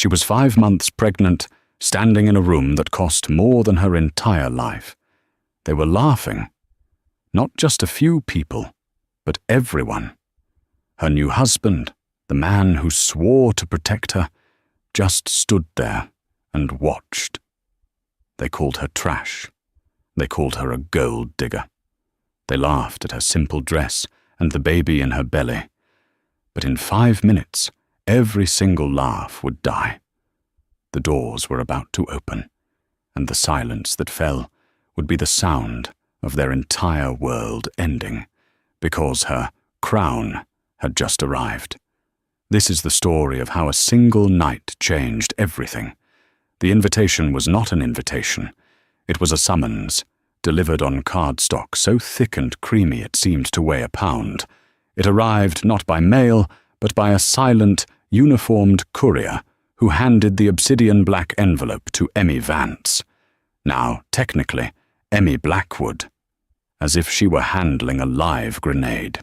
She was 5 months pregnant, standing in a room that cost more than her entire life. They were laughing. Not just a few people, but everyone. Her new husband, the man who swore to protect her, just stood there and watched. They called her trash. They called her a gold digger. They laughed at her simple dress and the baby in her belly. But in 5 minutes, every single laugh would die. The doors were about to open, and the silence that fell would be the sound of their entire world ending, because her crown had just arrived. This is the story of how a single night changed everything. The invitation was not an invitation. It was a summons, delivered on cardstock so thick and creamy it seemed to weigh a pound. It arrived not by mail, but by a silent, uniformed courier who handed the obsidian-black envelope to Emmy Vance. Now, technically, Emmy Blackwood, as if she were handling a live grenade.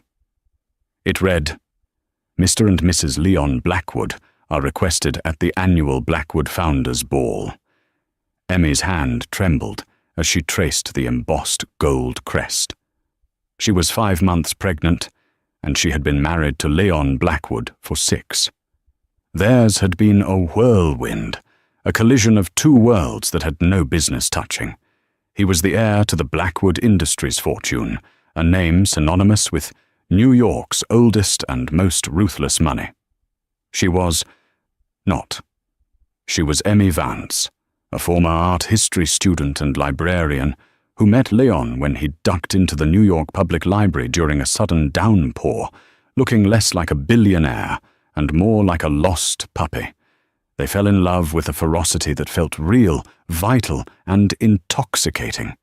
It read, "Mr. and Mrs. Leon Blackwood are requested at the annual Blackwood Founders Ball." Emmy's hand trembled as she traced the embossed gold crest. She was 5 months pregnant, and she had been married to Leon Blackwood for 6. Theirs had been a whirlwind, a collision of 2 worlds that had no business touching. He was the heir to the Blackwood Industries fortune, a name synonymous with New York's oldest and most ruthless money. She was not. She was Emmy Vance, a former art history student and librarian who met Leon when he ducked into the New York Public Library during a sudden downpour, looking less like a billionaire and more like a lost puppy. They fell in love with a ferocity that felt real, vital, and intoxicating.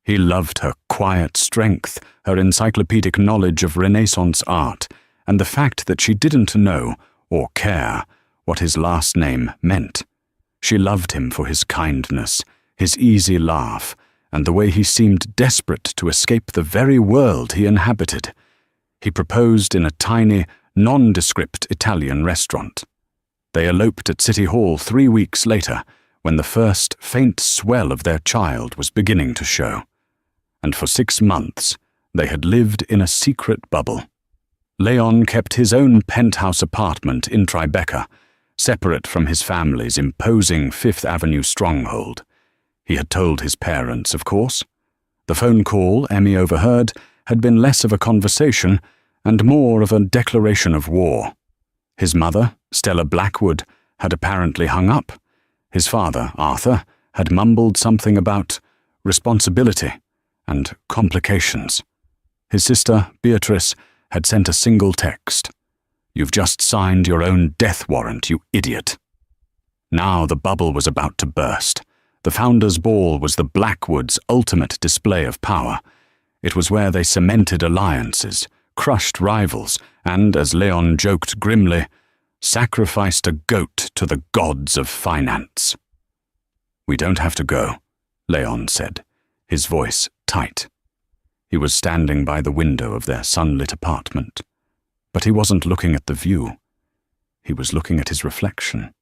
He loved her quiet strength, her encyclopedic knowledge of Renaissance art, and the fact that she didn't know, or care, what his last name meant. She loved him for his kindness, his easy laugh, and the way he seemed desperate to escape the very world he inhabited. He proposed in a tiny, nondescript Italian restaurant. They eloped at City Hall 3 weeks later, when the first faint swell of their child was beginning to show. And for 6 months, they had lived in a secret bubble. Leon kept his own penthouse apartment in Tribeca, separate from his family's imposing Fifth Avenue stronghold. He had told his parents, of course. The phone call Emmy overheard had been less of a conversation and more of a declaration of war. His mother, Stella Blackwood, had apparently hung up. His father, Arthur, had mumbled something about responsibility and complications. His sister, Beatrice, had sent a single text. "You've just signed your own death warrant, you idiot." Now the bubble was about to burst. The Founders' Ball was the Blackwoods' ultimate display of power. It was where they cemented alliances, crushed rivals, and, as Leon joked grimly, sacrificed a goat to the gods of finance. "We don't have to go," Leon said, his voice tight. He was standing by the window of their sunlit apartment, but he wasn't looking at the view. He was looking at his reflection.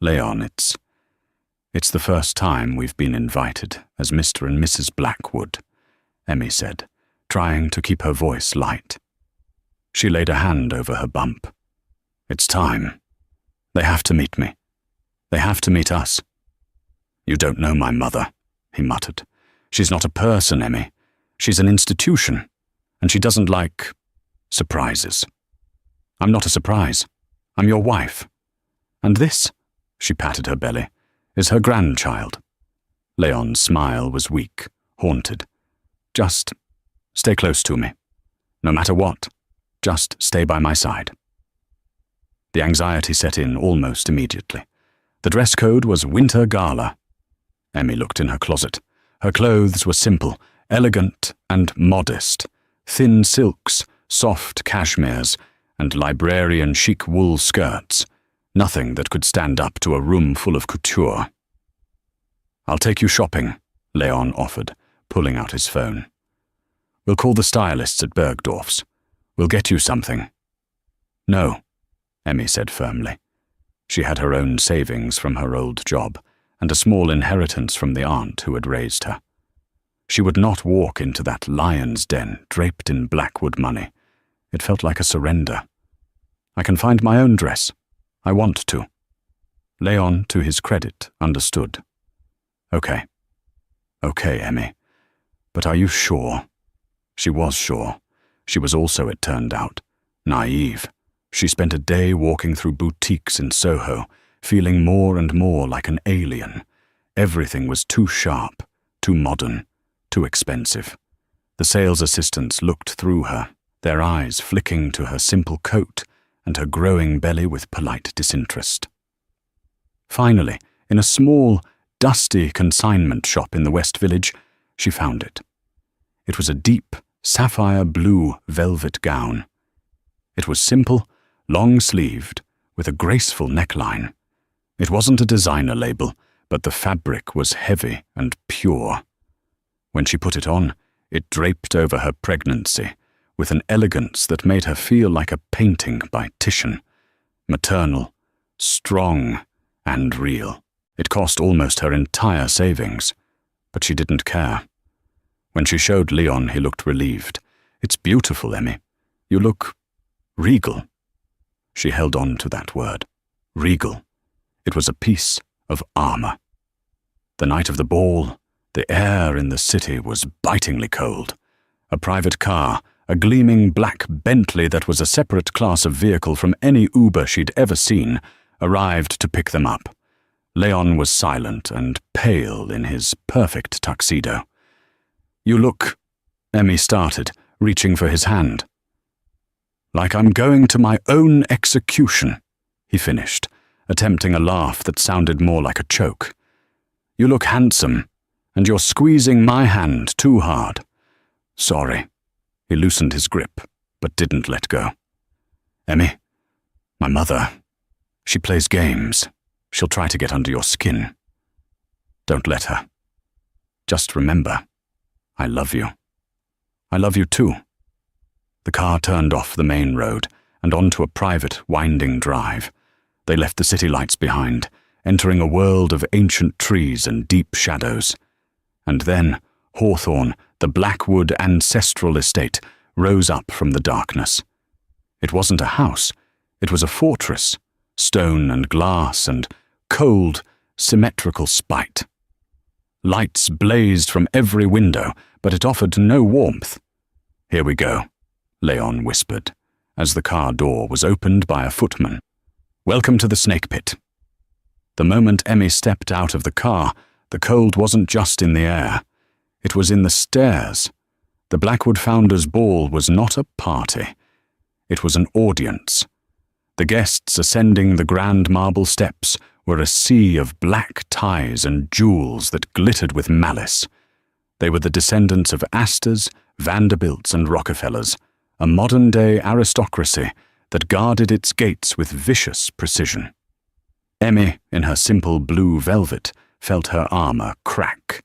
"Leon, it's the first time we've been invited as Mr. and Mrs. Blackwood," Emmy said, trying to keep her voice light. She laid a hand over her bump. "It's time. They have to meet me. They have to meet us." "You don't know my mother," he muttered. "She's not a person, Emmy. She's an institution, and she doesn't like surprises. I'm not a surprise. I'm your wife. And this," she patted her belly, "is her grandchild." Leon's smile was weak, haunted. "Just stay close to me. No matter what, just stay by my side." The anxiety set in almost immediately. The dress code was winter gala. Emmy looked in her closet. Her clothes were simple, elegant, and modest. Thin silks, soft cashmeres, and librarian chic wool skirts. Nothing that could stand up to a room full of couture. "I'll take you shopping," Leon offered, pulling out his phone. "We'll call the stylists at Bergdorf's. We'll get you something." "No," Emmy said firmly. She had her own savings from her old job, and a small inheritance from the aunt who had raised her. She would not walk into that lion's den draped in Blackwood money. It felt like a surrender. I can find my own dress. I want to. Leon, to his credit, understood. Okay. Okay, Emmy. But are you sure? She was sure. She was also, it turned out, naive. She spent a day walking through boutiques in Soho, feeling more and more like an alien. Everything was too sharp, too modern, too expensive. The sales assistants looked through her, their eyes flicking to her simple coat and her growing belly with polite disinterest. Finally, in a small, dusty consignment shop in the West Village, she found it. It was a deep, sapphire blue velvet gown. It was simple, long-sleeved, with a graceful neckline. It wasn't a designer label, but the fabric was heavy and pure. When she put it on, it draped over her pregnancy, with an elegance that made her feel like a painting by Titian, maternal, strong, and real. It cost almost her entire savings, but she didn't care. When she showed Leon, he looked relieved. "It's beautiful, Emmy. You look regal." She held on to that word. Regal. It was a piece of armor. The night of the ball, the air in the city was bitingly cold. A private car, a gleaming black Bentley that was a separate class of vehicle from any Uber she'd ever seen, arrived to pick them up. Leon was silent and pale in his perfect tuxedo. "You look," Emmy started, reaching for his hand. "Like I'm going to my own execution," he finished, attempting a laugh that sounded more like a choke. "You look handsome, and you're squeezing my hand too hard." "Sorry." He loosened his grip, but didn't let go. "Emmy, my mother, she plays games. She'll try to get under your skin. Don't let her. Just remember, I love you. I love you too." The car turned off the main road and onto a private, winding drive. They left the city lights behind, entering a world of ancient trees and deep shadows. And then, Hawthorne, the Blackwood ancestral estate, rose up from the darkness. It wasn't a house, it was a fortress, stone and glass and cold, symmetrical spite. Lights blazed from every window, but it offered no warmth. "Here we go," Leon whispered, as the car door was opened by a footman. "Welcome to the snake pit." The moment Emmy stepped out of the car, the cold wasn't just in the air. It was in the stairs. The Blackwood Founders' Ball was not a party. It was an audience. The guests ascending the grand marble steps were a sea of black ties and jewels that glittered with malice. They were the descendants of Astors, Vanderbilts, and Rockefellers, a modern-day aristocracy that guarded its gates with vicious precision. Emmy, in her simple blue velvet, felt her armor crack.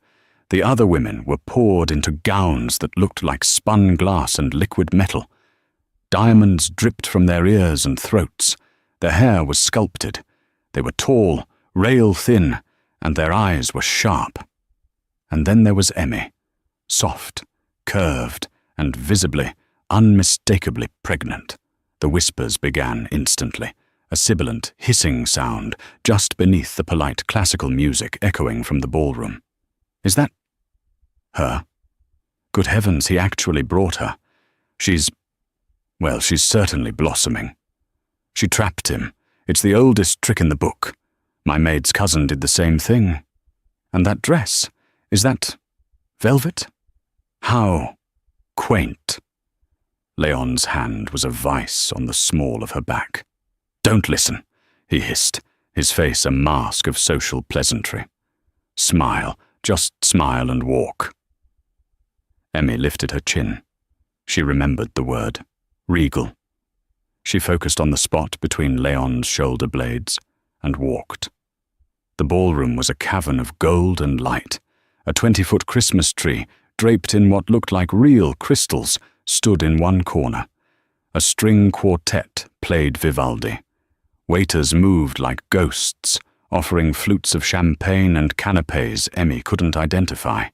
The other women were poured into gowns that looked like spun glass and liquid metal. Diamonds dripped from their ears and throats. Their hair was sculpted. They were tall, rail-thin, and their eyes were sharp. And then there was Emmy, soft, curved, and visibly, unmistakably pregnant. The whispers began instantly, a sibilant, hissing sound just beneath the polite classical music echoing from the ballroom. "Is that her? Good heavens, he actually brought her. She's certainly blossoming. She trapped him. It's the oldest trick in the book. My maid's cousin did the same thing. And that dress, is that velvet? How quaint." Leon's hand was a vice on the small of her back. "Don't listen," he hissed, his face a mask of social pleasantry. "Smile, just smile and walk." Emmy lifted her chin. She remembered the word, regal. She focused on the spot between Leon's shoulder blades and walked. The ballroom was a cavern of gold and light. A 20-foot Christmas tree, draped in what looked like real crystals, stood in one corner. A string quartet played Vivaldi. Waiters moved like ghosts, offering flutes of champagne and canapes Emmy couldn't identify.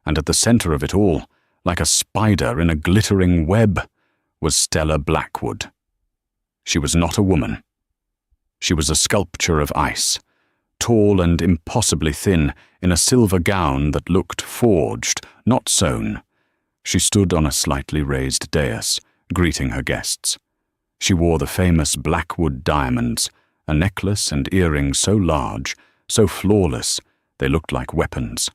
And at the center of it all, like a spider in a glittering web, was Stella Blackwood. She was not a woman. She was a sculpture of ice, tall and impossibly thin in a silver gown that looked forged, not sewn. She stood on a slightly raised dais, greeting her guests. She wore the famous Blackwood diamonds, a necklace and earrings so large, so flawless, they looked like weapons.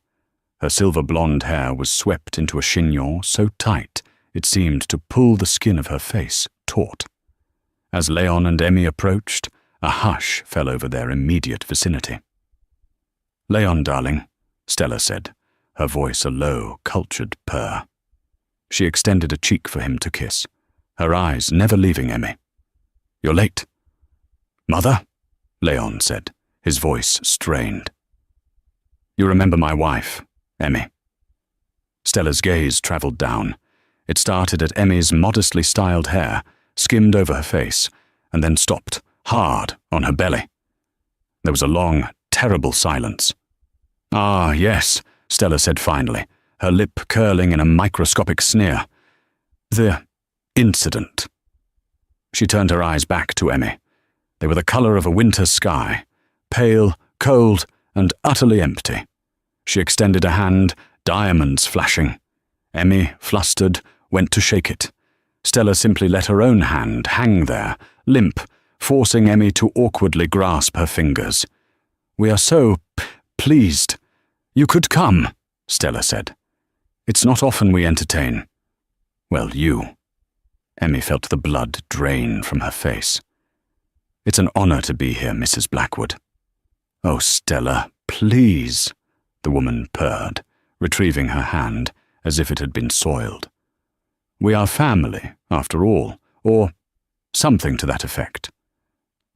Her silver blonde hair was swept into a chignon so tight it seemed to pull the skin of her face taut. As Leon and Emmy approached, a hush fell over their immediate vicinity. "Leon, darling," Stella said, her voice a low, cultured purr. She extended a cheek for him to kiss, her eyes never leaving Emmy. "You're late." "Mother?" Leon said, his voice strained. "You remember my wife, Emmy?" Stella's gaze traveled down. It started at Emmy's modestly styled hair, skimmed over her face, and then stopped, hard, on her belly. There was a long, terrible silence. "Ah, yes," Stella said finally, her lip curling in a microscopic sneer. "The incident." She turned her eyes back to Emmy. They were the color of a winter sky, pale, cold, and utterly empty. She extended a hand, diamonds flashing. Emmy, flustered, went to shake it. Stella simply let her own hand hang there, limp, forcing Emmy to awkwardly grasp her fingers. "We are so pleased. You could come," Stella said. "It's not often we entertain." "Well, you." Emmy felt the blood drain from her face. "It's an honor to be here, Mrs. Blackwood." "Oh, Stella, please," the woman purred, retrieving her hand as if it had been soiled. "We are family, after all, or something to that effect.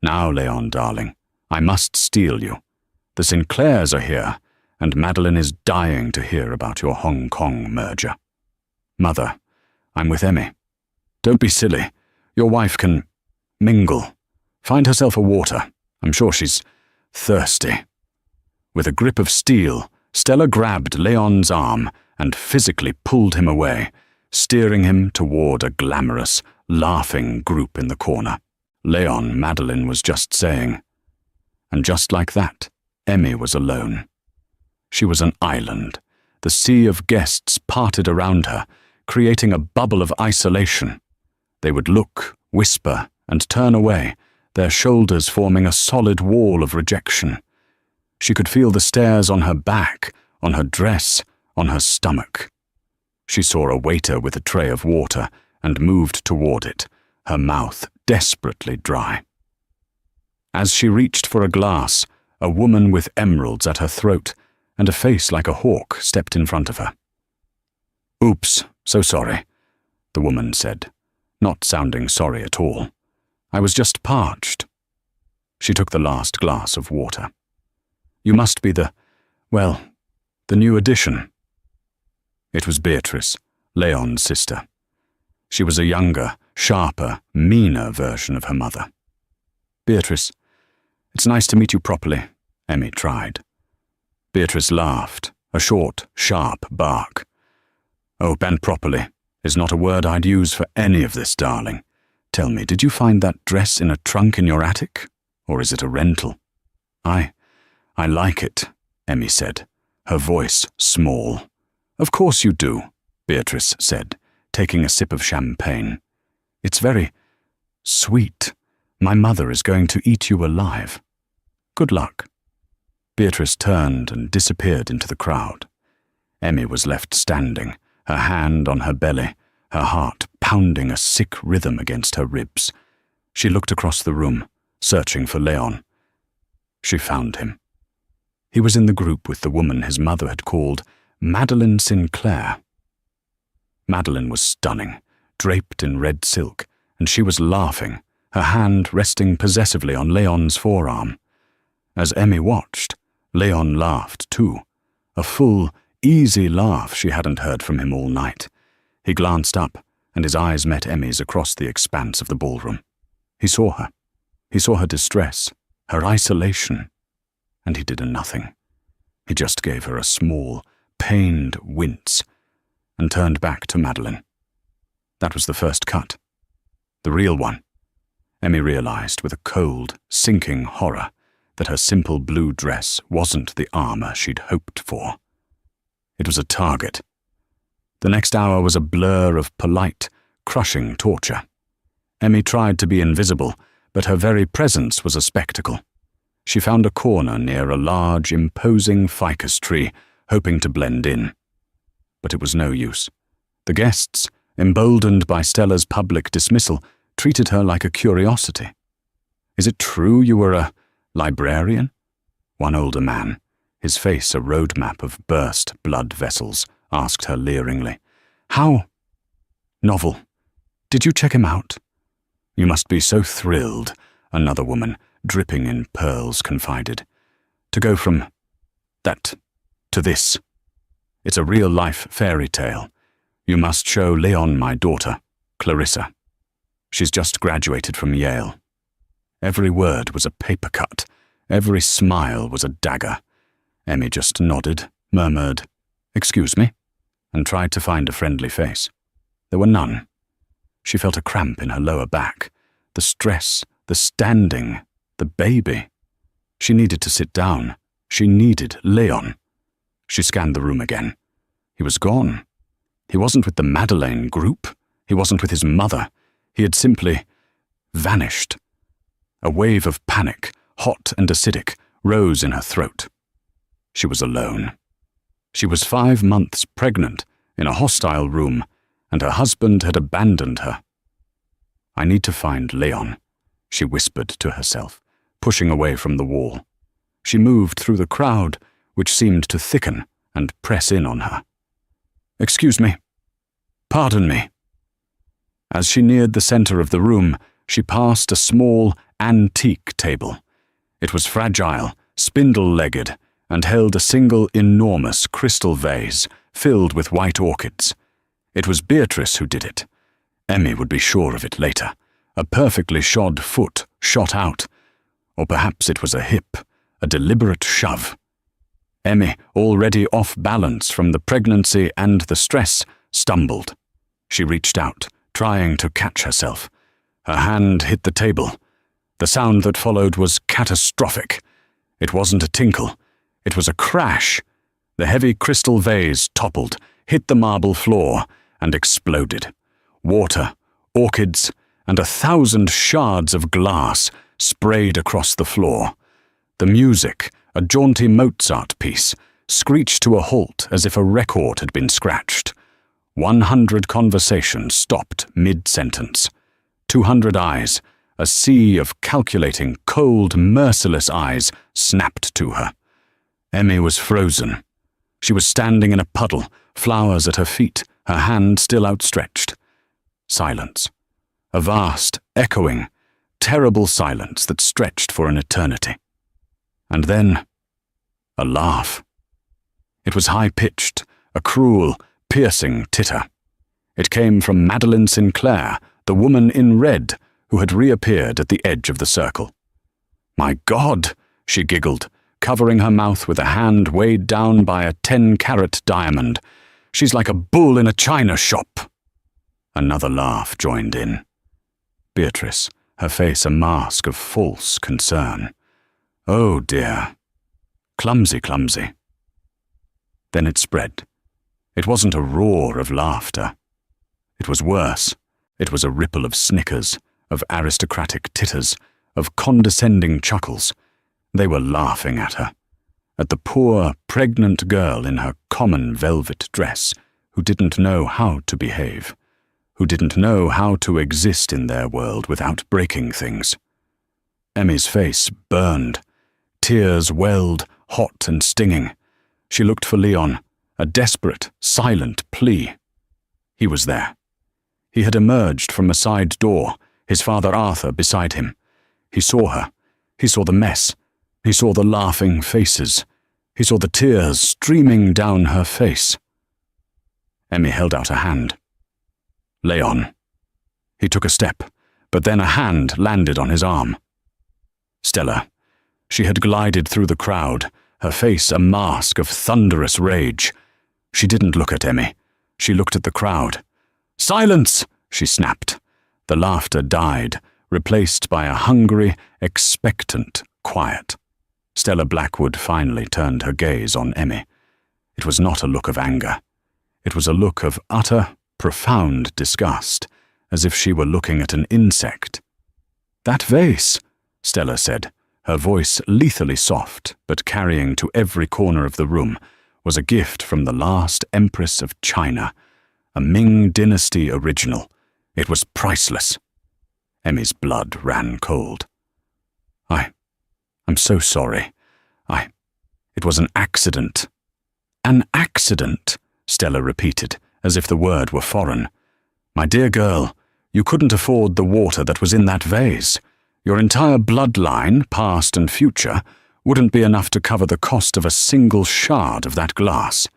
Now, Leon, darling, I must steal you. The Sinclairs are here, and Madeline is dying to hear about your Hong Kong merger. Mother, I'm with Emmy. Don't be silly. Your wife can mingle. Find herself a water. I'm sure she's thirsty." With a grip of steel, Stella grabbed Leon's arm and physically pulled him away, steering him toward a glamorous, laughing group in the corner. "Leon," Madeline was just saying. And just like that, Emmy was alone. She was an island. The sea of guests parted around her, creating a bubble of isolation. They would look, whisper, and turn away, their shoulders forming a solid wall of rejection. She could feel the stares on her back, on her dress, on her stomach. She saw a waiter with a tray of water and moved toward it, her mouth desperately dry. As she reached for a glass, a woman with emeralds at her throat and a face like a hawk stepped in front of her. "Oops, so sorry," the woman said, not sounding sorry at all. "I was just parched." She took the last glass of water. "You must be the new addition." It was Beatrice, Leon's sister. She was a younger, sharper, meaner version of her mother. "Beatrice, it's nice to meet you properly," Emmy tried. Beatrice laughed, a short, sharp bark. "Oh, bent properly is not a word I'd use for any of this, darling. Tell me, did you find that dress in a trunk in your attic? Or is it a rental?" I like it," Emmy said, her voice small. "Of course you do," Beatrice said, taking a sip of champagne. "It's very sweet. My mother is going to eat you alive. Good luck." Beatrice turned and disappeared into the crowd. Emmy was left standing, her hand on her belly, her heart pounding a sick rhythm against her ribs. She looked across the room, searching for Leon. She found him. He was in the group with the woman his mother had called Madeline Sinclair. Madeline was stunning, draped in red silk, and she was laughing, her hand resting possessively on Leon's forearm. As Emmy watched, Leon laughed too, a full, easy laugh she hadn't heard from him all night. He glanced up, and his eyes met Emmy's across the expanse of the ballroom. He saw her. He saw her distress, her isolation, and he did nothing. He just gave her a small, pained wince and turned back to Madeline. That was the first cut. The real one. Emmy realized with a cold, sinking horror that her simple blue dress wasn't the armor she'd hoped for. It was a target. The next hour was a blur of polite, crushing torture. Emmy tried to be invisible, but her very presence was a spectacle. She found a corner near a large, imposing ficus tree, hoping to blend in. But it was no use. The guests, emboldened by Stella's public dismissal, treated her like a curiosity. "Is it true you were a librarian?" One older man, his face a roadmap of burst blood vessels, asked her leeringly. "How?" "Novel. Did you check him out?" "You must be so thrilled," another woman, dripping in pearls, confided. "To go from that to this. It's a real-life fairy tale. You must show Leon my daughter, Clarissa. She's just graduated from Yale." Every word was a paper cut. Every smile was a dagger. Emmy just nodded, murmured, "Excuse me," and tried to find a friendly face. There were none. She felt a cramp in her lower back. The stress, the standing, the baby. She needed to sit down. She needed Leon. She scanned the room again. He was gone. He wasn't with the Madeleine group. He wasn't with his mother. He had simply vanished. A wave of panic, hot and acidic, rose in her throat. She was alone. She was 5 months pregnant, in a hostile room, and her husband had abandoned her. "I need to find Leon," she whispered to herself, pushing away from the wall. She moved through the crowd, which seemed to thicken and press in on her. "Excuse me. Pardon me." As she neared the center of the room, she passed a small, antique table. It was fragile, spindle-legged, and held a single enormous crystal vase filled with white orchids. It was Beatrice who did it. Emmy would be sure of it later. A perfectly shod foot shot out. Or perhaps it was a hip, a deliberate shove. Emmy, already off balance from the pregnancy and the stress, stumbled. She reached out, trying to catch herself. Her hand hit the table. The sound that followed was catastrophic. It wasn't a tinkle. It was a crash. The heavy crystal vase toppled, hit the marble floor, and exploded. Water, orchids, and 1,000 shards of glass sprayed across the floor. The music, a jaunty Mozart piece, screeched to a halt as if a record had been scratched. 100 conversations stopped mid-sentence. 200 eyes, a sea of calculating, cold, merciless eyes, snapped to her. Emmy was frozen. She was standing in a puddle, flowers at her feet, her hand still outstretched. Silence. A vast, echoing, terrible silence that stretched for an eternity. And then, a laugh. It was high-pitched, a cruel, piercing titter. It came from Madeline Sinclair, the woman in red, who had reappeared at the edge of the circle. "My God," she giggled, covering her mouth with a hand weighed down by a 10-carat diamond. "She's like a bull in a china shop." Another laugh joined in. Beatrice, her face a mask of false concern. "Oh dear. Clumsy, clumsy." Then it spread. It wasn't a roar of laughter. It was worse. It was a ripple of snickers, of aristocratic titters, of condescending chuckles. They were laughing at her, at the poor, pregnant girl in her common velvet dress, who didn't know how to behave, who didn't know how to exist in their world without breaking things. Emmy's face burned. Tears welled, hot and stinging. She looked for Leon, a desperate, silent plea. He was there. He had emerged from a side door, his father Arthur beside him. He saw her. He saw the mess. He saw the laughing faces. He saw the tears streaming down her face. Emmy held out a hand. "Leon." He took a step, but then a hand landed on his arm. Stella. She had glided through the crowd, her face a mask of thunderous rage. She didn't look at Emmy. She looked at the crowd. "Silence!" she snapped. The laughter died, replaced by a hungry, expectant quiet. Stella Blackwood finally turned her gaze on Emmy. It was not a look of anger. It was a look of utter, profound disgust, as if she were looking at an insect. "That vase," Stella said, her voice lethally soft, but carrying to every corner of the room, was a gift from the last Empress of China, a Ming Dynasty original. It was priceless. Emmy's blood ran cold. I'm so sorry. It was an accident." "An accident," Stella repeated, as if the word were foreign. "My dear girl, you couldn't afford the water that was in that vase. Your entire bloodline, past and future, wouldn't be enough to cover the cost of a single shard of that glass."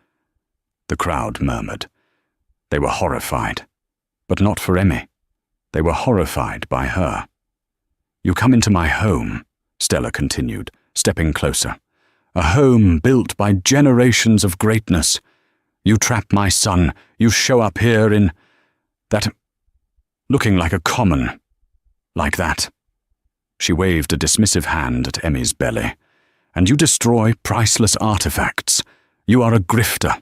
The crowd murmured. They were horrified, but not for Emmy. They were horrified by her. "You come into my home," Stella continued, stepping closer. "A home built by generations of greatness. You trap my son, you show up here in that, looking like a common, like that." She waved a dismissive hand at Emmy's belly. "And you destroy priceless artifacts. You are a grifter.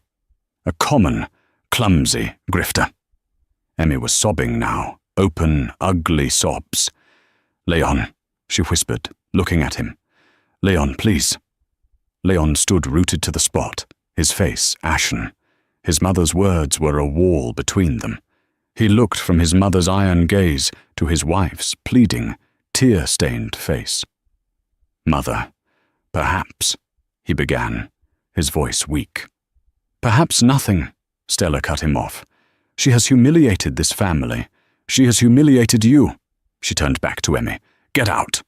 A common, clumsy grifter." Emmy was sobbing now, open, ugly sobs. "Leon," she whispered, looking at him. "Leon, please." Leon stood rooted to the spot, his face ashen. His mother's words were a wall between them. He looked from his mother's iron gaze to his wife's pleading, tear-stained face. "Mother, perhaps," he began, his voice weak. "Perhaps nothing," Stella cut him off. "She has humiliated this family. She has humiliated you." She turned back to Emmy. "Get out."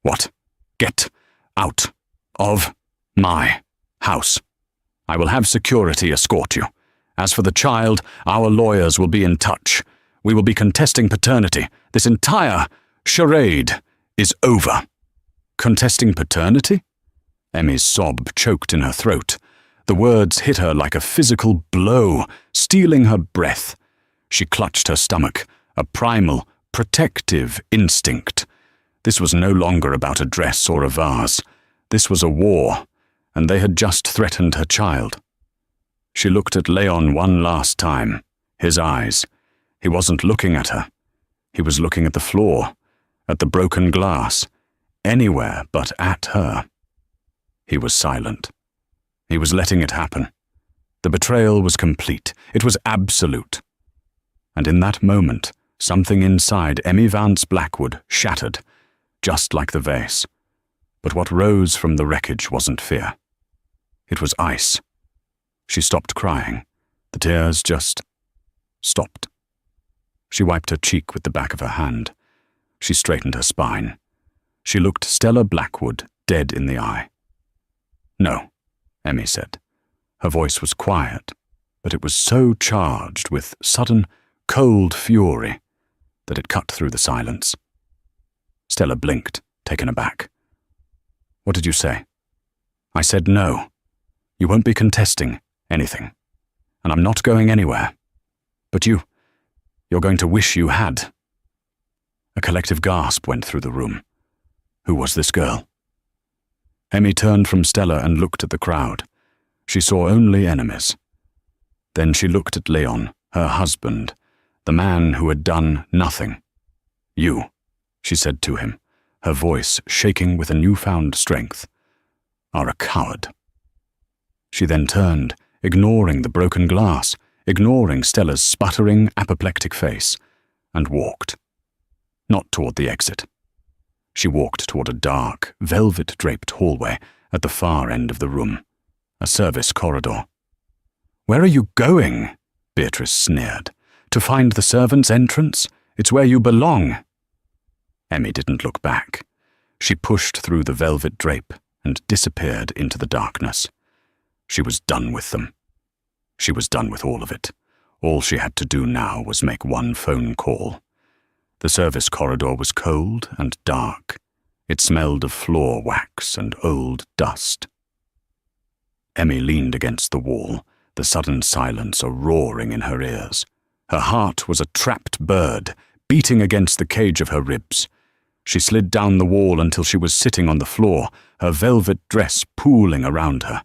"What? Get out of my house. I will have security escort you. As for the child, our lawyers will be in touch. We will be contesting paternity. This entire charade is over." "Contesting paternity?" Emmy's sob choked in her throat. The words hit her like a physical blow, stealing her breath. She clutched her stomach, a primal, protective instinct. This was no longer about a dress or a vase. This was a war, and they had just threatened her child. She looked at Leon one last time, his eyes. He wasn't looking at her. He was looking at the floor, at the broken glass, anywhere but at her. He was silent. He was letting it happen. The betrayal was complete. It was absolute. And in that moment, something inside Emmy Vance Blackwood shattered, just like the vase. But what rose from the wreckage wasn't fear. It was ice. She stopped crying. The tears just stopped. She wiped her cheek with the back of her hand. She straightened her spine. She looked Stella Blackwood dead in the eye. "No," Emmy said. Her voice was quiet, but it was so charged with sudden, cold fury that it cut through the silence. Stella blinked, taken aback. "What did you say?" "I said no. You won't be contesting anything. And I'm not going anywhere. But you're going to wish you had." A collective gasp went through the room. Who was this girl? Emmy turned from Stella and looked at the crowd. She saw only enemies. Then she looked at Leon, her husband, the man who had done nothing. "You," she said to him, her voice shaking with a newfound strength, "are a coward." She then turned, ignoring the broken glass, ignoring Stella's sputtering, apoplectic face, and walked. Not toward the exit. She walked toward a dark, velvet-draped hallway at the far end of the room, a service corridor. "Where are you going?" Beatrice sneered. "To find the servants' entrance? It's where you belong." Emmy didn't look back. She pushed through the velvet drape and disappeared into the darkness. She was done with them. She was done with all of it. All she had to do now was make one phone call. The service corridor was cold and dark. It smelled of floor wax and old dust. Emmy leaned against the wall, the sudden silence a roaring in her ears. Her heart was a trapped bird, beating against the cage of her ribs. She slid down the wall until she was sitting on the floor, her velvet dress pooling around her.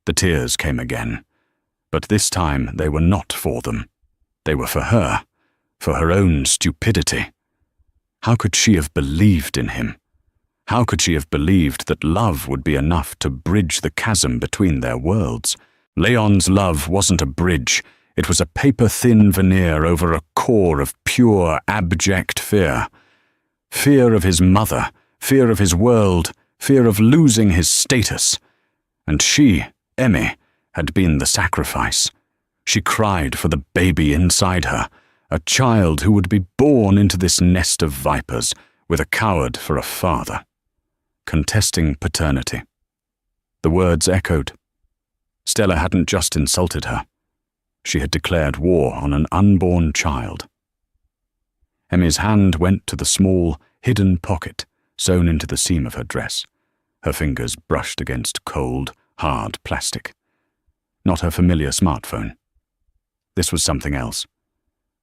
The tears came again, but this time they were not for them. They were for her own stupidity. How could she have believed in him? How could she have believed that love would be enough to bridge the chasm between their worlds? Leon's love wasn't a bridge. It was a paper-thin veneer over a core of pure, abject fear. Fear of his mother, fear of his world, fear of losing his status. And she, Emmy, had been the sacrifice. She cried for the baby inside her, a child who would be born into this nest of vipers with a coward for a father. Contesting paternity. The words echoed. Stella hadn't just insulted her. She had declared war on an unborn child. Emmy's hand went to the small, hidden pocket sewn into the seam of her dress. Her fingers brushed against cold, hard plastic. Not her familiar smartphone. This was something else.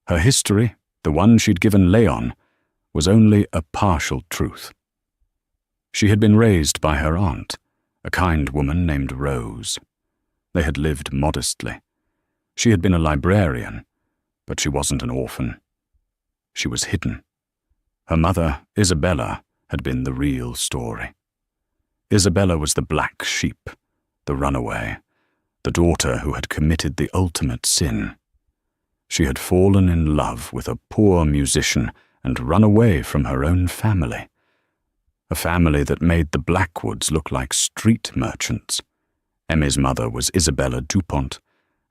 Her history, the one she'd given Leon, was only a partial truth. She had been raised by her aunt, a kind woman named Rose. They had lived modestly. She had been a librarian, but she wasn't an orphan. She was hidden. Her mother, Isabella, had been the real story. Isabella was the black sheep, the runaway, the daughter who had committed the ultimate sin. She had fallen in love with a poor musician and run away from her own family. A family that made the Blackwoods look like street merchants. Emmy's mother was Isabella DuPont,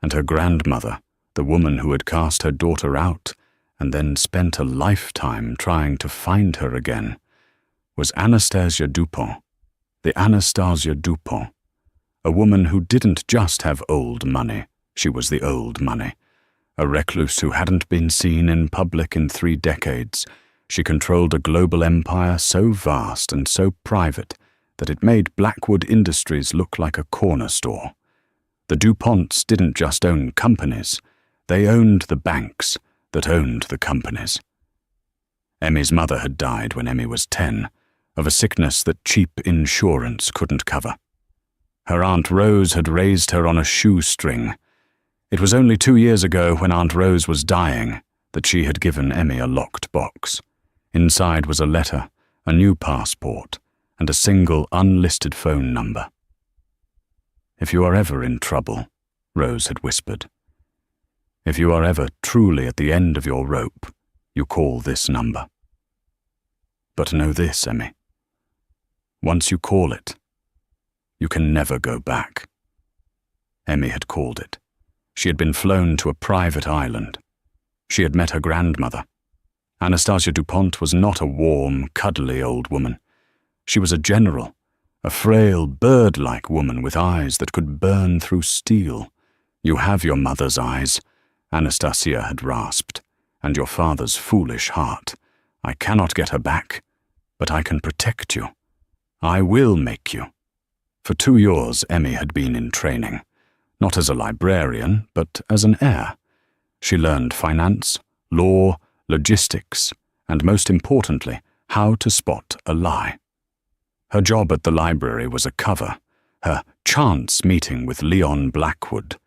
and her grandmother, the woman who had cast her daughter out and then spent a lifetime trying to find her again, was Anastasia DuPont, the Anastasia DuPont, a woman who didn't just have old money, she was the old money, a recluse who hadn't been seen in public in 3 decades. She controlled a global empire so vast and so private that it made Blackwood Industries look like a corner store. The DuPonts didn't just own companies, they owned the banks that owned the companies. Emmy's mother had died when Emmy was 10, of a sickness that cheap insurance couldn't cover. Her Aunt Rose had raised her on a shoestring. It was only 2 years ago, when Aunt Rose was dying, that she had given Emmy a locked box. Inside was a letter, a new passport, and a single unlisted phone number. "If you are ever in trouble," Rose had whispered, "if you are ever truly at the end of your rope, you call this number. But know this, Emmy. Once you call it, you can never go back." Emmy had called it. She had been flown to a private island. She had met her grandmother. Anastasia DuPont was not a warm, cuddly old woman. She was a general, a frail, bird-like woman with eyes that could burn through steel. "You have your mother's eyes," Anastasia had rasped, "and your father's foolish heart. I cannot get her back, but I can protect you. I will make you." For 2 years, Emmy had been in training, not as a librarian, but as an heir. She learned finance, law, logistics, and most importantly, how to spot a lie. Her job at the library was a cover, her chance meeting with Leon Blackwood.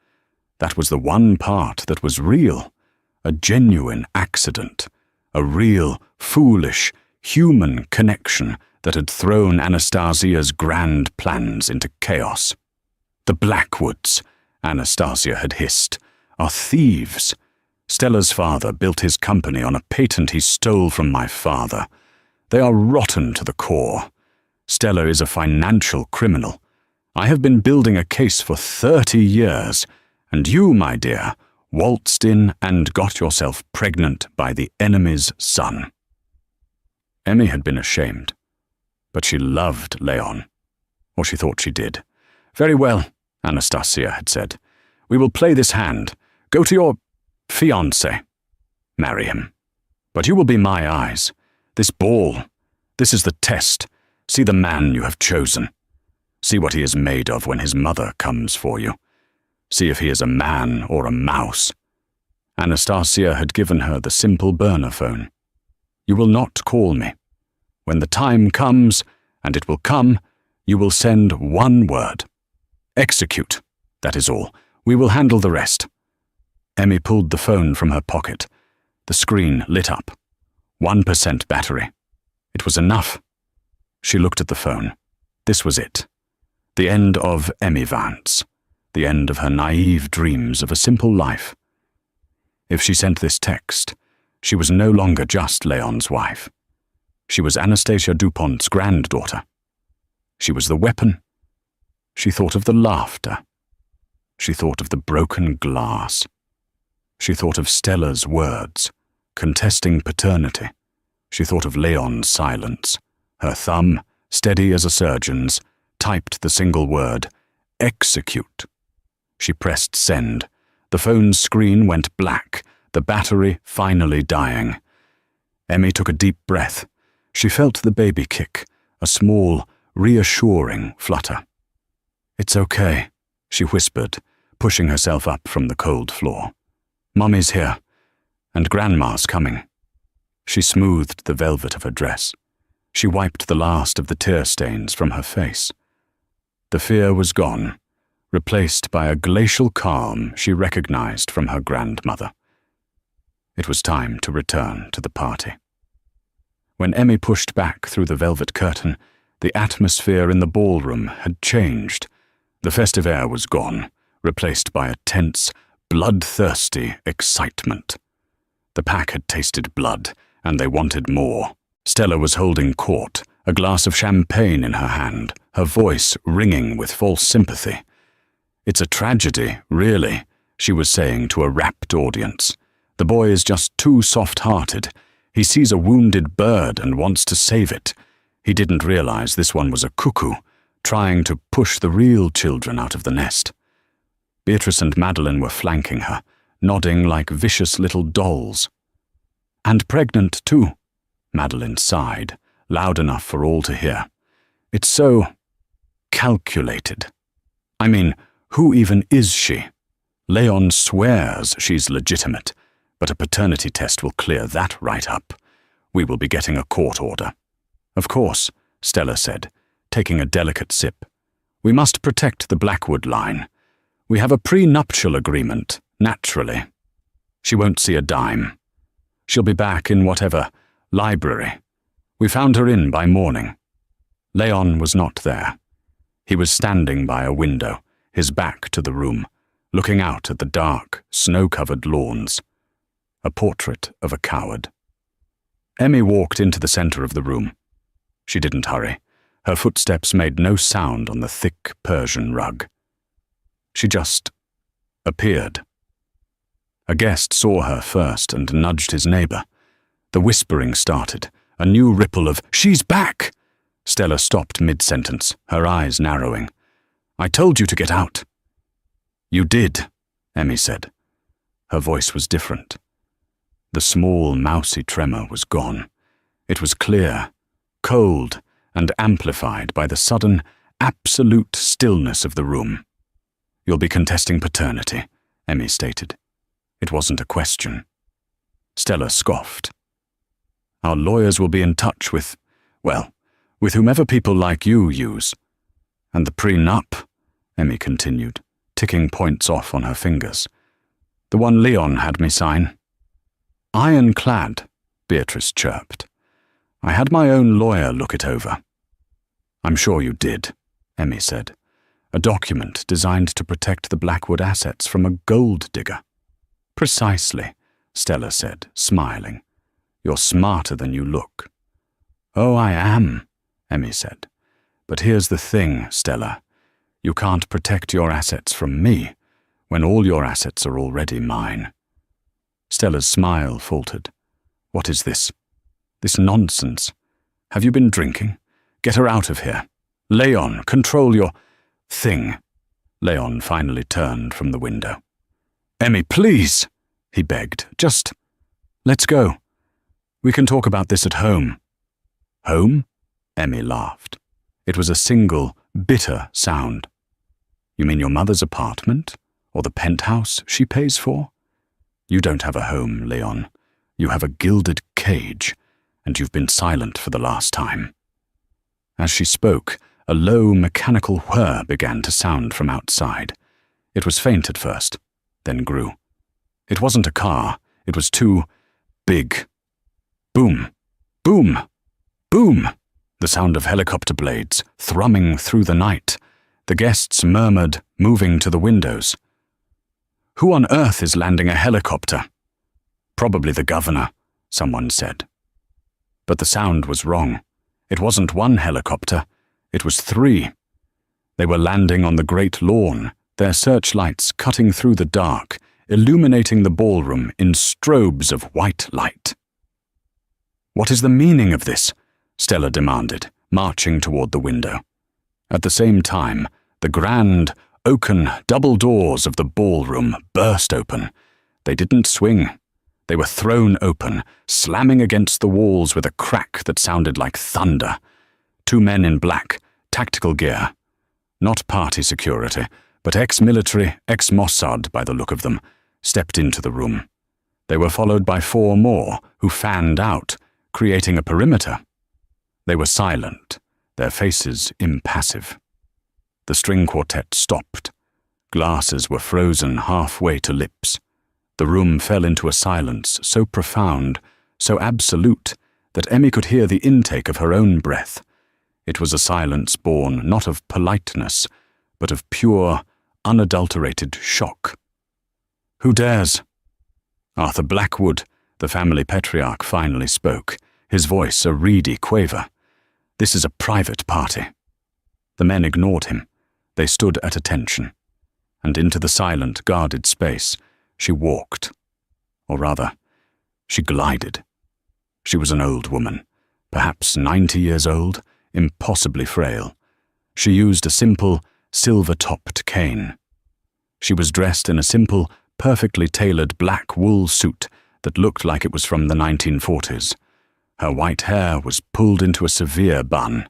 That was the one part that was real, a genuine accident, a real, foolish, human connection that had thrown Anastasia's grand plans into chaos. "The Blackwoods," Anastasia had hissed, "are thieves. Stella's father built his company on a patent he stole from my father. They are rotten to the core. Stella is a financial criminal. I have been building a case for 30 years, and you, my dear, waltzed in and got yourself pregnant by the enemy's son." Emmy had been ashamed, but she loved Leon, or she thought she did. "Very well," Anastasia had said. "We will play this hand. Go to your fiancé. Marry him. But you will be my eyes. This ball, this is the test. See the man you have chosen. See what he is made of when his mother comes for you. See if he is a man or a mouse. Anastasia had given her the simple burner phone. You will not call me. When the time comes, and it will come, you will send one word. Execute. That is all. We will handle the rest. Emmy pulled the phone from her pocket. The screen lit up. 1% battery. It was enough. She looked at the phone. This was it. The end of Emmy Vance. The end of her naive dreams of a simple life. If she sent this text, she was no longer just Leon's wife. She was Anastasia Dupont's granddaughter. She was the weapon. She thought of the laughter. She thought of the broken glass. She thought of Stella's words, contesting paternity. She thought of Leon's silence. Her thumb, steady as a surgeon's, typed the single word, execute. She pressed send. The phone's screen went black, the battery finally dying. Emmy took a deep breath. She felt the baby kick, a small, reassuring flutter. It's okay, she whispered, pushing herself up from the cold floor. Mummy's here, and Grandma's coming. She smoothed the velvet of her dress. She wiped the last of the tear stains from her face. The fear was gone, replaced by a glacial calm she recognized from her grandmother. It was time to return to the party. When Emmy pushed back through the velvet curtain, the atmosphere in the ballroom had changed. The festive air was gone, replaced by a tense, bloodthirsty excitement. The pack had tasted blood, and they wanted more. Stella was holding court, a glass of champagne in her hand, her voice ringing with false sympathy. It's a tragedy, really, she was saying to a rapt audience. The boy is just too soft-hearted. He sees a wounded bird and wants to save it. He didn't realize this one was a cuckoo, trying to push the real children out of the nest. Beatrice and Madeline were flanking her, nodding like vicious little dolls. And pregnant, too, Madeline sighed, loud enough for all to hear. It's so calculated. I mean, who even is she? Leon swears she's legitimate, but a paternity test will clear that right up. We will be getting a court order. Of course, Stella said, taking a delicate sip. We must protect the Blackwood line. We have a prenuptial agreement, naturally. She won't see a dime. She'll be back in whatever library. We found her in by morning. Leon was not there. He was standing by a window, his back to the room, looking out at the dark, snow-covered lawns. A portrait of a coward. Emmy walked into the center of the room. She didn't hurry. Her footsteps made no sound on the thick Persian rug. She just appeared. A guest saw her first and nudged his neighbor. The whispering started, a new ripple of, "She's back!" Stella stopped mid-sentence, her eyes narrowing. "I told you to get out." "You did," Emmy said. Her voice was different. The small, mousy tremor was gone. It was clear, cold, and amplified by the sudden, absolute stillness of the room. "You'll be contesting paternity," Emmy stated. It wasn't a question. Stella scoffed. "Our lawyers will be in touch with, well, with whomever people like you use." "And the prenup," Emmy continued, ticking points off on her fingers. "The one Leon had me sign." "Ironclad," Beatrice chirped. "I had my own lawyer look it over." "I'm sure you did," Emmy said. "A document designed to protect the Blackwood assets from a gold digger." "Precisely," Stella said, smiling. "You're smarter than you look." "Oh, I am," Emmy said. "But here's the thing, Stella. You can't protect your assets from me when all your assets are already mine." Stella's smile faltered. "What is this? This nonsense? Have you been drinking? Get her out of here. Leon, control your thing." Leon finally turned from the window. "Emmy, please," he begged. "Just let's go. We can talk about this at home." "Home?" Emmy laughed. It was a single, bitter sound. You mean your mother's apartment? Or the penthouse she pays for? You don't have a home, Leon. You have a gilded cage, and you've been silent for the last time. As she spoke, a low mechanical whir began to sound from outside. It was faint at first, then grew. It wasn't a car, it was too big. Boom, boom, boom! The sound of helicopter blades thrumming through the night. The guests murmured, moving to the windows. Who on earth is landing a helicopter? Probably the governor, someone said. But the sound was wrong. It wasn't one helicopter, it was 3. They were landing on the great lawn, their searchlights cutting through the dark, illuminating the ballroom in strobes of white light. What is the meaning of this? Stella demanded, marching toward the window. At the same time, the grand, oaken double doors of the ballroom burst open. They didn't swing. They were thrown open, slamming against the walls with a crack that sounded like thunder. 2 men in black, tactical gear. Not party security, but ex-military, ex-Mossad by the look of them, stepped into the room. They were followed by 4 more, who fanned out, creating a perimeter. They were silent, their faces impassive. The string quartet stopped. Glasses were frozen halfway to lips. The room fell into a silence so profound, so absolute, that Emmy could hear the intake of her own breath. It was a silence born not of politeness, but of pure, unadulterated shock. Who dares? Arthur Blackwood, the family patriarch, finally spoke, his voice a reedy quaver. This is a private party. The men ignored him. They stood at attention. And into the silent, guarded space, she walked. Or rather, she glided. She was an old woman, perhaps 90 years old, impossibly frail. She used a simple, silver-topped cane. She was dressed in a simple, perfectly tailored black wool suit that looked like it was from the 1940s. Her white hair was pulled into a severe bun,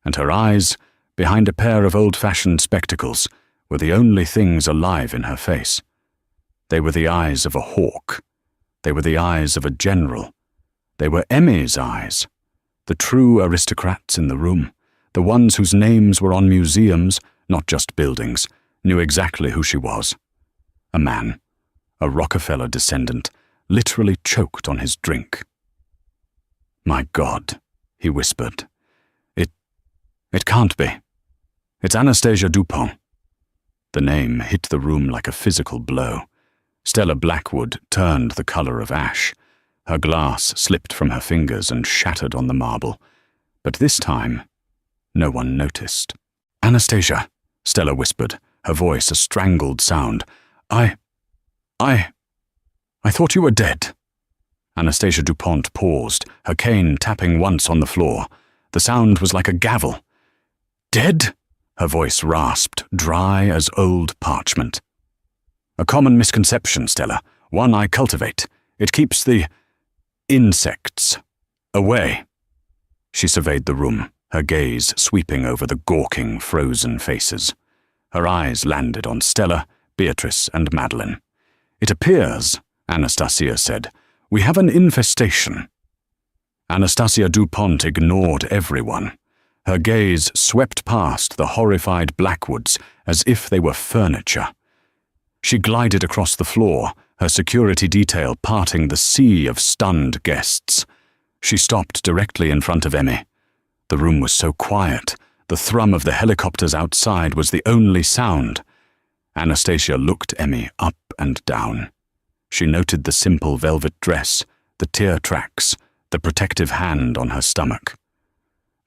and her eyes, behind a pair of old-fashioned spectacles, were the only things alive in her face. They were the eyes of a hawk. They were the eyes of a general. They were Emmy's eyes. The true aristocrats in the room, the ones whose names were on museums, not just buildings, knew exactly who she was. A man, a Rockefeller descendant, literally choked on his drink. "My God," he whispered. It can't be. It's Anastasia Dupont." The name hit the room like a physical blow. Stella Blackwood turned the color of ash. Her glass slipped from her fingers and shattered on the marble. But this time, no one noticed. "Anastasia," Stella whispered, her voice a strangled sound. I thought you were dead." Anastasia Dupont paused, her cane tapping once on the floor. The sound was like a gavel. "Dead?" Her voice rasped, dry as old parchment. "A common misconception, Stella, one I cultivate. It keeps the insects away." She surveyed the room, her gaze sweeping over the gawking, frozen faces. Her eyes landed on Stella, Beatrice, and Madeline. "It appears," Anastasia said, "we have an infestation." Anastasia Dupont ignored everyone. Her gaze swept past the horrified Blackwoods as if they were furniture. She glided across the floor, her security detail parting the sea of stunned guests. She stopped directly in front of Emmy. The room was so quiet, the thrum of the helicopters outside was the only sound. Anastasia looked Emmy up and down. She noted the simple velvet dress, the tear tracks, the protective hand on her stomach.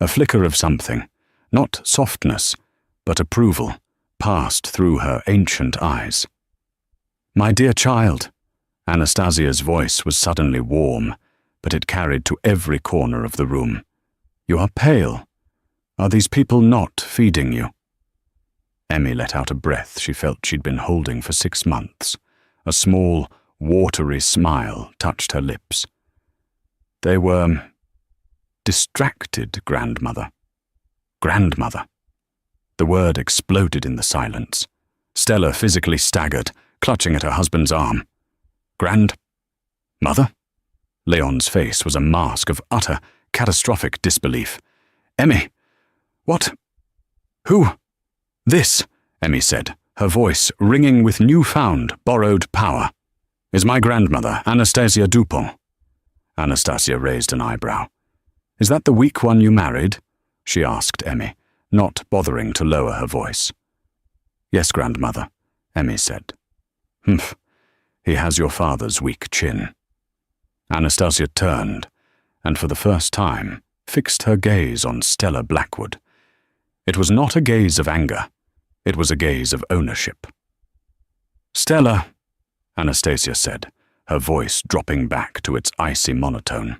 A flicker of something, not softness, but approval, passed through her ancient eyes. "My dear child," Anastasia's voice was suddenly warm, but it carried to every corner of the room. "You are pale. Are these people not feeding you?" Emmy let out a breath she felt she'd been holding for 6 months. A small, watery smile touched her lips. "They were distracted, grandmother." Grandmother. The word exploded in the silence. Stella physically staggered, clutching at her husband's arm. Grandmother? Leon's face was a mask of utter, catastrophic disbelief. Emmy! What? Who? This, Emmy said, her voice ringing with newfound, borrowed power, is my grandmother, Anastasia Dupont. Anastasia raised an eyebrow. Is that the weak one you married? She asked Emmy, not bothering to lower her voice. Yes, grandmother, Emmy said. Humph, he has your father's weak chin. Anastasia turned, and for the first time, fixed her gaze on Stella Blackwood. It was not a gaze of anger. It was a gaze of ownership. Stella, Anastasia said, her voice dropping back to its icy monotone.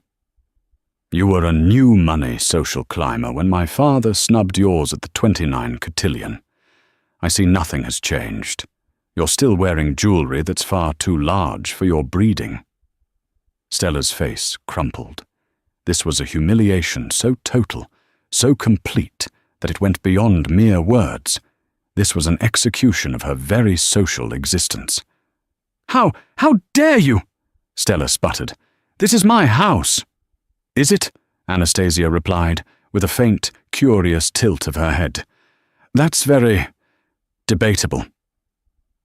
You were a new money social climber when my father snubbed yours at the 29 cotillion. I see nothing has changed. You're still wearing jewelry that's far too large for your breeding. Stella's face crumpled. This was a humiliation so total, so complete, that it went beyond mere words. This was an execution of her very social existence. How dare you? Stella sputtered. This is my house. Is it? Anastasia replied, with a faint, curious tilt of her head. That's very debatable.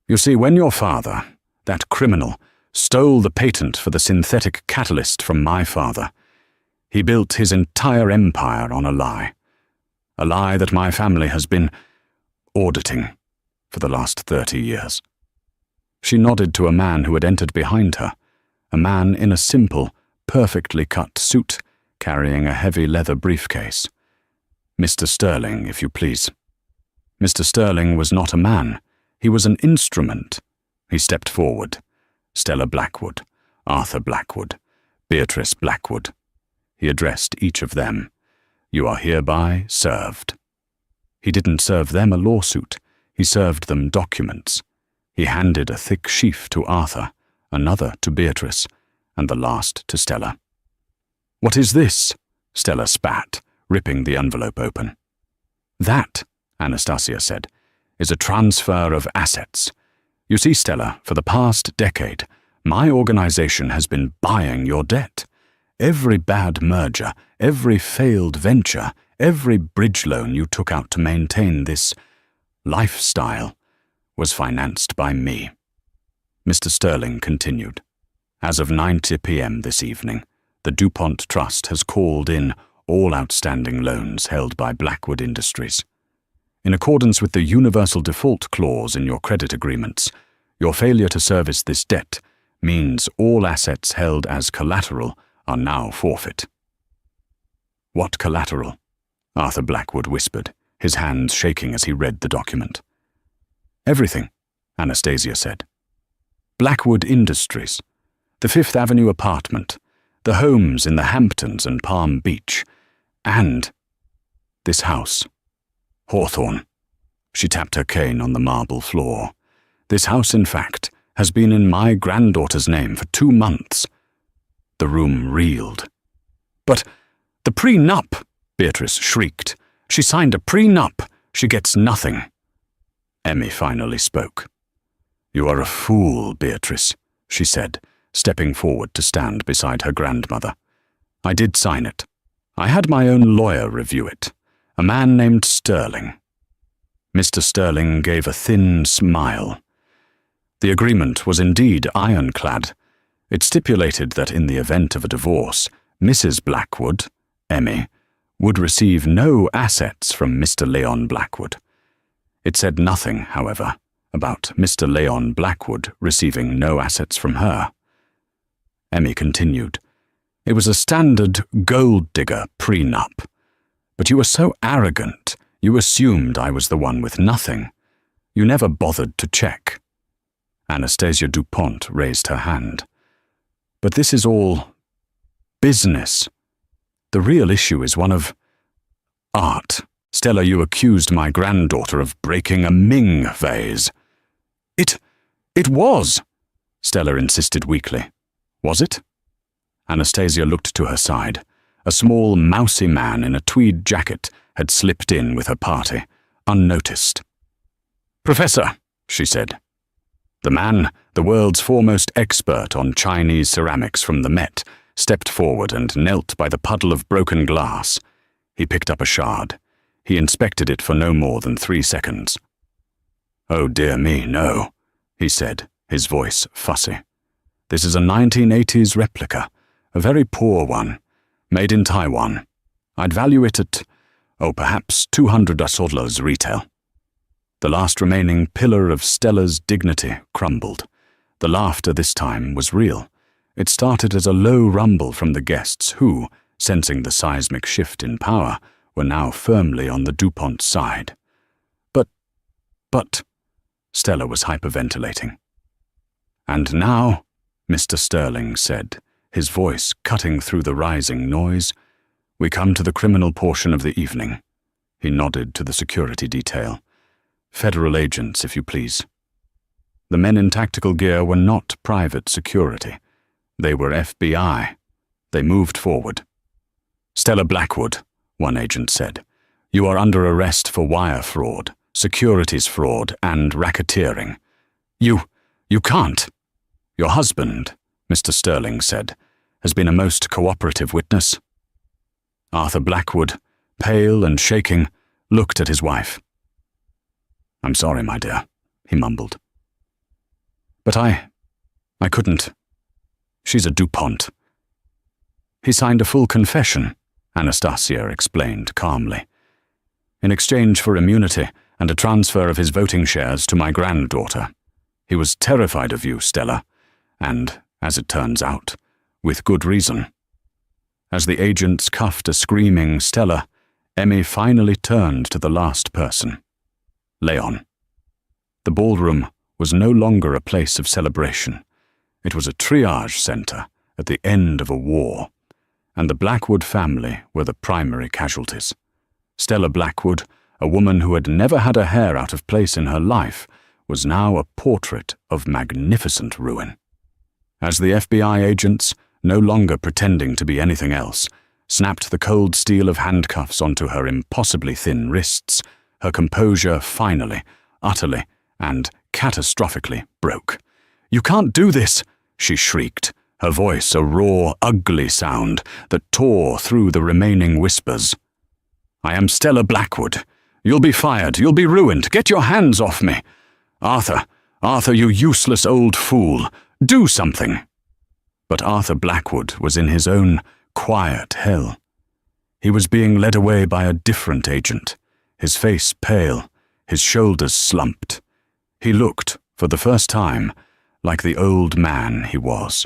You see, when your father, that criminal, stole the patent for the synthetic catalyst from my father, he built his entire empire on a lie that my family has been auditing for the last 30 years. She nodded to a man who had entered behind her, a man in a simple, perfectly cut suit, carrying a heavy leather briefcase. Mr. Sterling, if you please. Mr. Sterling was not a man. He was an instrument. He stepped forward. Stella Blackwood, Arthur Blackwood, Beatrice Blackwood. He addressed each of them. You are hereby served. He didn't serve them a lawsuit. He served them documents. He handed a thick sheaf to Arthur, another to Beatrice, and the last to Stella. What is this? Stella spat, ripping the envelope open. That, Anastasia said, is a transfer of assets. You see, Stella, for the past decade, my organization has been buying your debt. Every bad merger, every failed venture, every bridge loan you took out to maintain this lifestyle was financed by me. Mr. Sterling continued. As of 9 p.m. this evening, the DuPont Trust has called in all outstanding loans held by Blackwood Industries. In accordance with the universal default clause in your credit agreements, your failure to service this debt means all assets held as collateral are now forfeit. What collateral? Arthur Blackwood whispered, his hands shaking as he read the document. Everything, Anastasia said. Blackwood Industries, the Fifth Avenue apartment, the homes in the Hamptons and Palm Beach, and this house. Hawthorne. She tapped her cane on the marble floor. This house, in fact, has been in my granddaughter's name for 2 months. The room reeled. But the prenup, Beatrice shrieked. She signed a prenup. She gets nothing. Emmy finally spoke. You are a fool, Beatrice, she said, stepping forward to stand beside her grandmother. I did sign it. I had my own lawyer review it, a man named Sterling. Mr. Sterling gave a thin smile. The agreement was indeed ironclad. It stipulated that in the event of a divorce, Mrs. Blackwood, Emmy, would receive no assets from Mr. Leon Blackwood. It said nothing, however, about Mr. Leon Blackwood receiving no assets from her. Emmy continued. It was a standard gold-digger prenup. But you were so arrogant, you assumed I was the one with nothing. You never bothered to check. Anastasia Dupont raised her hand. But this is all business. The real issue is one of art. Stella, you accused my granddaughter of breaking a Ming vase. It was, Stella insisted weakly. Was it? Anastasia looked to her side. A small, mousy man in a tweed jacket had slipped in with her party, unnoticed. "Professor," she said. The man, the world's foremost expert on Chinese ceramics from the Met, stepped forward and knelt by the puddle of broken glass. He picked up a shard. He inspected it for no more than 3 seconds. "Oh dear me, no," he said, his voice fussy. "This is a 1980s replica, a very poor one, made in Taiwan. I'd value it at, perhaps $200 retail." The last remaining pillar of Stella's dignity crumbled. The laughter this time was real. It started as a low rumble from the guests who, sensing the seismic shift in power, were now firmly on the DuPont side. But, Stella was hyperventilating. "And now," Mr. Sterling said, his voice cutting through the rising noise, "we come to the criminal portion of the evening." He nodded to the security detail. "Federal agents, if you please." The men in tactical gear were not private security. They were FBI. They moved forward. "Stella Blackwood," one agent said, "you are under arrest for wire fraud, securities fraud, and racketeering." You can't." "Your husband," Mr. Sterling said, "has been a most cooperative witness." Arthur Blackwood, pale and shaking, looked at his wife. "I'm sorry, my dear," he mumbled. "But I couldn't. She's a DuPont." "He signed a full confession," Anastasia explained calmly, "in exchange for immunity and a transfer of his voting shares to my granddaughter. He was terrified of you, Stella, and, as it turns out, with good reason." As the agents cuffed a screaming Stella, Emmy finally turned to the last person. Leon. The ballroom was no longer a place of celebration. It was a triage center at the end of a war, and the Blackwood family were the primary casualties. Stella Blackwood, a woman who had never had a hair out of place in her life, was now a portrait of magnificent ruin. As the FBI agents, no longer pretending to be anything else, snapped the cold steel of handcuffs onto her impossibly thin wrists, her composure finally, utterly, and catastrophically broke. "You can't do this!" she shrieked, her voice a raw, ugly sound that tore through the remaining whispers. "I am Stella Blackwood. You'll be fired. You'll be ruined. Get your hands off me. Arthur, you useless old fool. Do something." But Arthur Blackwood was in his own quiet hell. He was being led away by a different agent, his face pale, his shoulders slumped. He looked, for the first time, like the old man he was.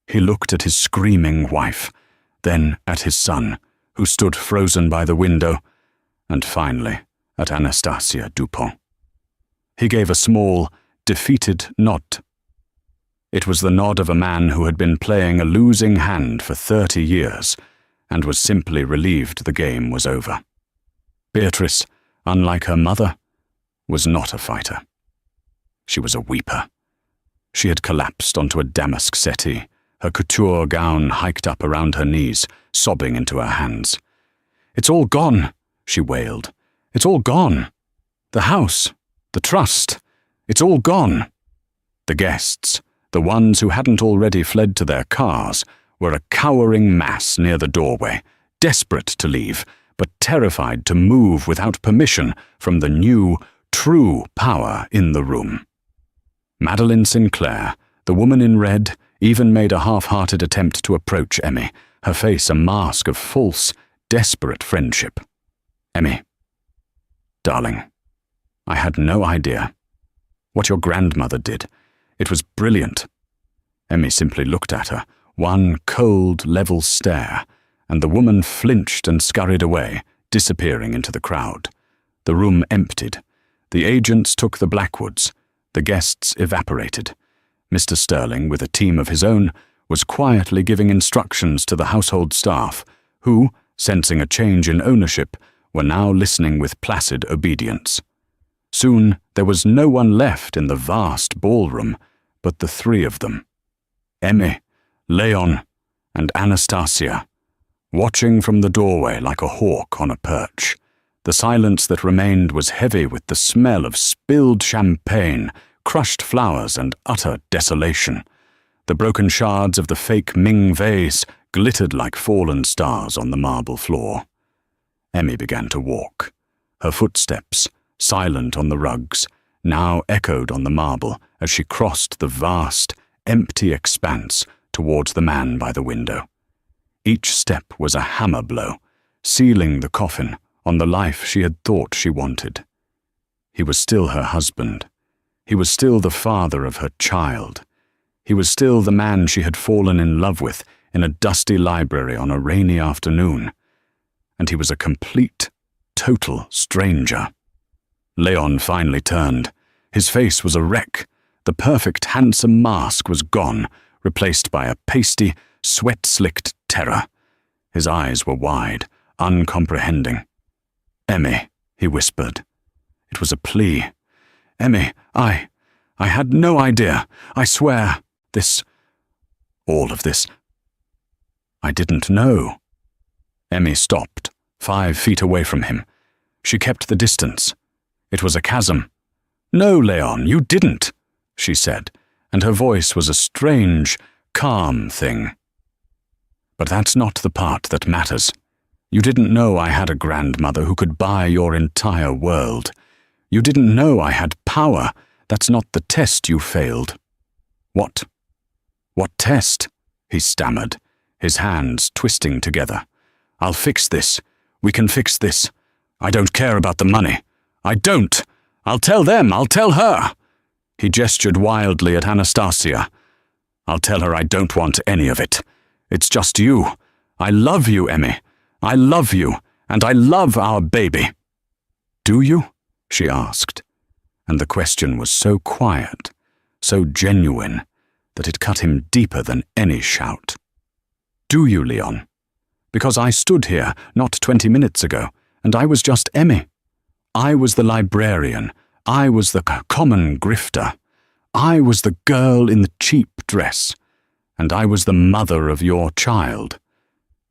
He looked at his screaming wife, then at his son, who stood frozen by the window, and finally at Anastasia Dupont. He gave a small, defeated nod. It was the nod of a man who had been playing a losing hand for 30 years and was simply relieved the game was over. Beatrice, unlike her mother, was not a fighter. She was a weeper. She had collapsed onto a damask settee, her couture gown hiked up around her knees, sobbing into her hands. "It's all gone," she wailed. "It's all gone. The house, the trust, it's all gone." The guests, the ones who hadn't already fled to their cars, were a cowering mass near the doorway, desperate to leave, but terrified to move without permission from the new, true power in the room. Madeline Sinclair, the woman in red, even made a half-hearted attempt to approach Emmy, her face a mask of false, desperate friendship. "Emmy, darling, I had no idea. What your grandmother did, it was brilliant." Emmy simply looked at her, one cold, level stare, and the woman flinched and scurried away, disappearing into the crowd. The room emptied. The agents took the Blackwoods. The guests evaporated. Mr. Sterling, with a team of his own, was quietly giving instructions to the household staff, who, sensing a change in ownership, were now listening with placid obedience. Soon there was no one left in the vast ballroom but the three of them. Emmy, Leon, and Anastasia, watching from the doorway like a hawk on a perch. The silence that remained was heavy with the smell of spilled champagne, crushed flowers, and utter desolation. The broken shards of the fake Ming vase glittered like fallen stars on the marble floor. Emmy began to walk. Her footsteps, silent on the rugs, now echoed on the marble as she crossed the vast, empty expanse towards the man by the window. Each step was a hammer blow, sealing the coffin on the life she had thought she wanted. He was still her husband. He was still the father of her child. He was still the man she had fallen in love with in a dusty library on a rainy afternoon. And he was a complete, total stranger. Leon finally turned. His face was a wreck. The perfect, handsome mask was gone, replaced by a pasty, sweat-slicked terror. His eyes were wide, uncomprehending. "Emmy," he whispered. It was a plea. "Emmy, I had no idea. I swear, all of this. I didn't know." Emmy stopped, 5 feet away from him. She kept the distance. It was a chasm. "No, Leon, you didn't," she said, and her voice was a strange, calm thing. "But that's not the part that matters. You didn't know I had a grandmother who could buy your entire world. You didn't know I had power. That's not the test you failed." "What test?" he stammered, his hands twisting together. "I'll fix this. We can fix this. I don't care about the money. I don't. I'll tell them. I'll tell her." He gestured wildly at Anastasia. "I'll tell her I don't want any of it. It's just you. I love you, Emmy. I love you, and I love our baby." "Do you?" she asked, and the question was so quiet, so genuine, that it cut him deeper than any shout. "Do you, Leon? Because I stood here not 20 minutes ago, and I was just Emmy. I was the librarian. I was the common grifter. I was the girl in the cheap dress. And I was the mother of your child."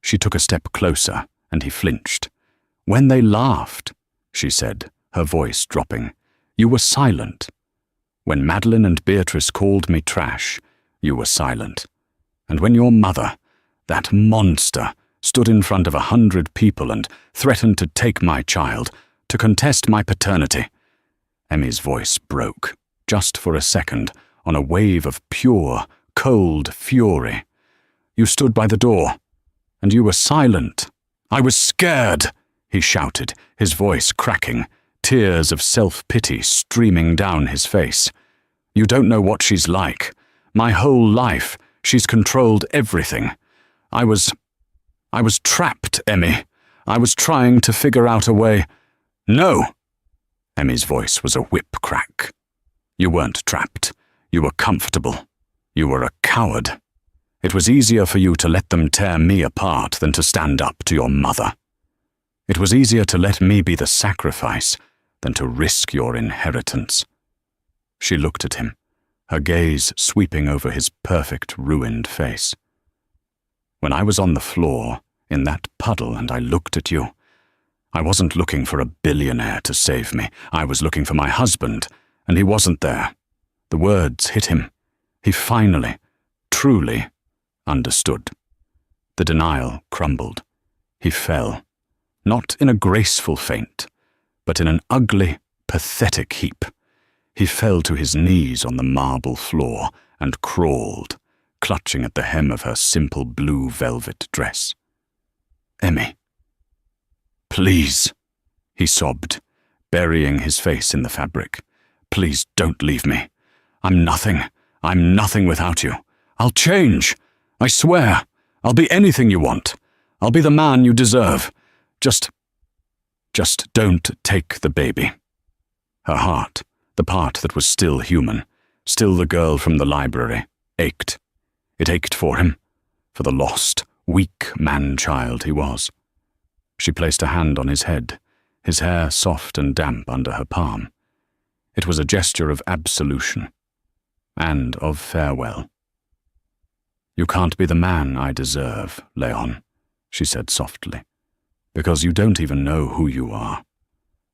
She took a step closer, and he flinched. "When they laughed," she said, her voice dropping, "you were silent. When Madeline and Beatrice called me trash, you were silent. And when your mother, that monster, stood in front of 100 people and threatened to take my child, to contest my paternity," Emmy's voice broke, just for a second, on a wave of pure, cold fury. "You stood by the door, and you were silent. I was scared," he shouted, his voice cracking, tears of self-pity streaming down his face. "You don't know what she's like. My whole life, she's controlled everything. I was trapped, Emmy. I was trying to figure out a way—" "No!" Emmy's voice was a whip crack. "You weren't trapped. You were comfortable. You were a coward. It was easier for you to let them tear me apart than to stand up to your mother. It was easier to let me be the sacrifice than to risk your inheritance." She looked at him, her gaze sweeping over his perfect, ruined face. "When I was on the floor, in that puddle, and I looked at you, I wasn't looking for a billionaire to save me. I was looking for my husband, and he wasn't there." The words hit him. He finally, truly, understood. The denial crumbled. He fell, not in a graceful faint, but in an ugly, pathetic heap. He fell to his knees on the marble floor and crawled, clutching at the hem of her simple blue velvet dress. "Emmy, please," he sobbed, burying his face in the fabric. "Please don't leave me. I'm nothing without you. I'll change. I swear. I'll be anything you want. I'll be the man you deserve. Just don't take the baby." Her heart, the part that was still human, still the girl from the library, ached. It ached for him, for the lost, weak man-child he was. She placed a hand on his head, his hair soft and damp under her palm. It was a gesture of absolution, and of farewell. "You can't be the man I deserve, Leon," she said softly, because you don't even know who you are.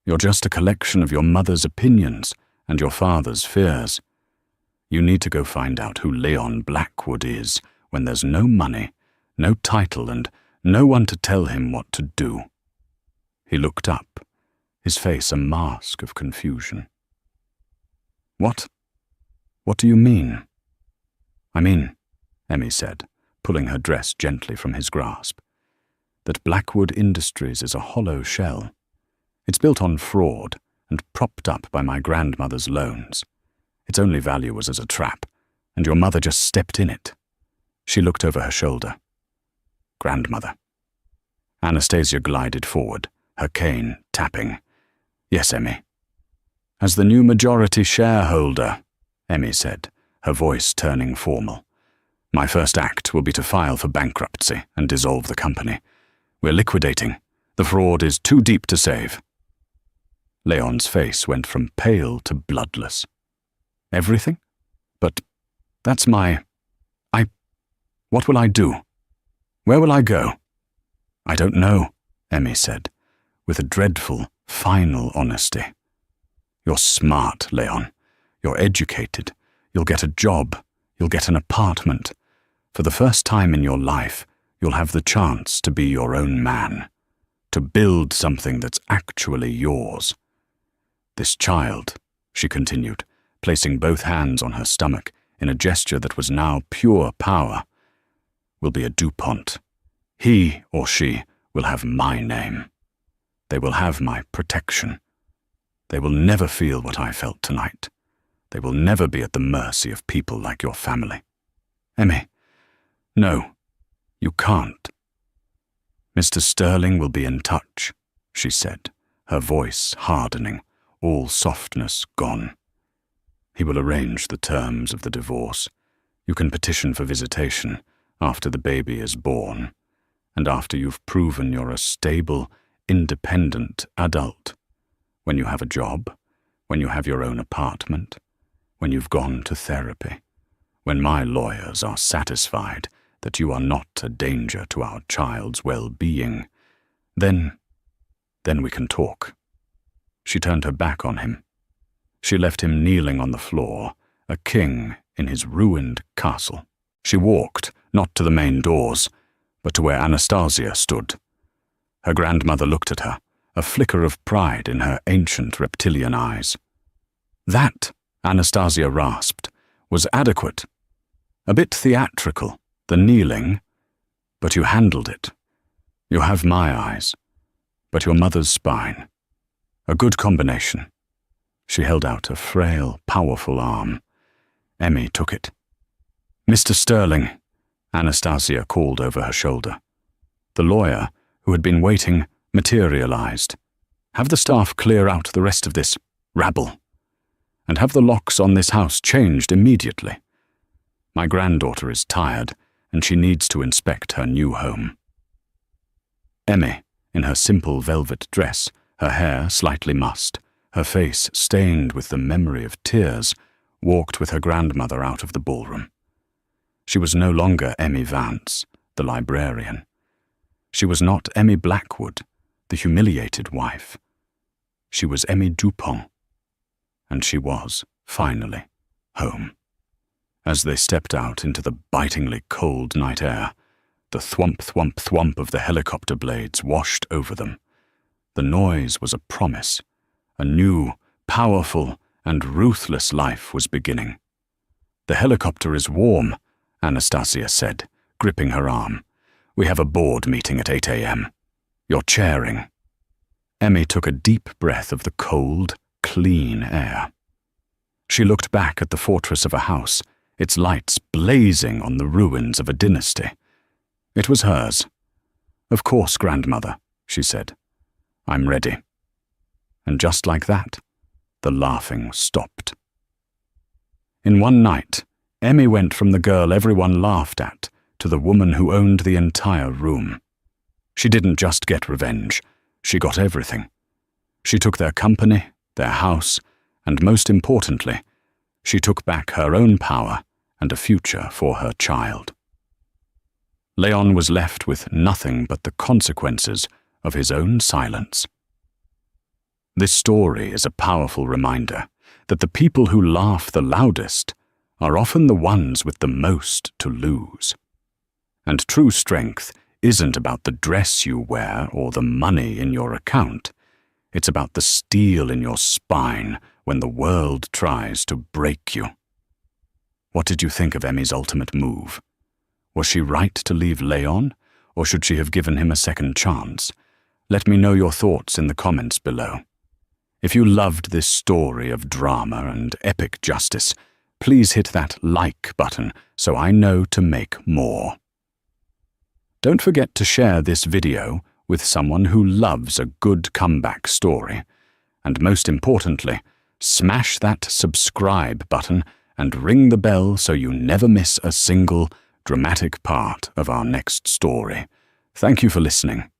You're just a collection of your mother's opinions and your father's fears. You need to go find out who Leon Blackwood is when there's no money, no title, and no one to tell him what to do. He looked up, his face a mask of confusion. What do you mean? I mean, Emmy said, pulling her dress gently from his grasp, that Blackwood Industries is a hollow shell. It's built on fraud and propped up by my grandmother's loans. Its only value was as a trap, and your mother just stepped in it. She looked over her shoulder. Grandmother. Anastasia glided forward, her cane tapping. Yes, Emmy. As the new majority shareholder, Emmy said, her voice turning formal. My first act will be to file for bankruptcy and dissolve the company. We're liquidating. The fraud is too deep to save. Leon's face went from pale to bloodless. Everything? But that's what will I do? Where will I go? I don't know, Emmy said, with a dreadful, final honesty. You're smart, Leon. You're educated. You'll get a job. You'll get an apartment. For the first time in your life, you'll have the chance to be your own man, to build something that's actually yours. This child, she continued, placing both hands on her stomach in a gesture that was now pure power, will be a DuPont. He or she will have my name. They will have my protection. They will never feel what I felt tonight. They will never be at the mercy of people like your family. Emmy, no, you can't. Mr. Sterling will be in touch, she said, her voice hardening, all softness gone. He will arrange the terms of the divorce. You can petition for visitation after the baby is born, and after you've proven you're a stable, independent adult. When you have a job, when you have your own apartment, when you've gone to therapy, when my lawyers are satisfied that you are not a danger to our child's well-being, then we can talk. She turned her back on him. She left him kneeling on the floor, a king in his ruined castle. She walked, not to the main doors, but to where Anastasia stood. Her grandmother looked at her, a flicker of pride in her ancient reptilian eyes. That, Anastasia rasped, was adequate. A bit theatrical, the kneeling, but you handled it. You have my eyes, but your mother's spine. A good combination. She held out a frail, powerful arm. Emmy took it. Mr. Sterling, Anastasia called over her shoulder. The lawyer, who had been waiting, materialized. Have the staff clear out the rest of this rabble, and have the locks on this house changed immediately. My granddaughter is tired, and she needs to inspect her new home. Emmy, in her simple velvet dress, her hair slightly mussed, her face stained with the memory of tears, walked with her grandmother out of the ballroom. She was no longer Emmy Vance, the librarian. She was not Emmy Blackwood, the humiliated wife. She was Emmy Dupont, and she was, finally, home. As they stepped out into the bitingly cold night air, the thwomp, thwomp, thwomp of the helicopter blades washed over them. The noise was a promise. A new, powerful, and ruthless life was beginning. The helicopter is warm, Anastasia said, gripping her arm. We have a board meeting at 8 a.m. You're chairing. Emmy took a deep breath of the cold, clean air. She looked back at the fortress of a house, its lights blazing on the ruins of a dynasty. It was hers. Of course, grandmother, she said. I'm ready. And just like that, the laughing stopped. In one night, Emmy went from the girl everyone laughed at to the woman who owned the entire room. She didn't just get revenge, she got everything. She took their company, their house, and most importantly, she took back her own power and a future for her child. Leon was left with nothing but the consequences of his own silence. This story is a powerful reminder that the people who laugh the loudest are often the ones with the most to lose. And true strength isn't about the dress you wear or the money in your account. It's about the steel in your spine when the world tries to break you. What did you think of Emmy's ultimate move? Was she right to leave Leon, or should she have given him a second chance? Let me know your thoughts in the comments below. If you loved this story of drama and epic justice, please hit that like button so I know to make more. Don't forget to share this video with someone who loves a good comeback story. And most importantly, smash that subscribe button and ring the bell so you never miss a single dramatic part of our next story. Thank you for listening.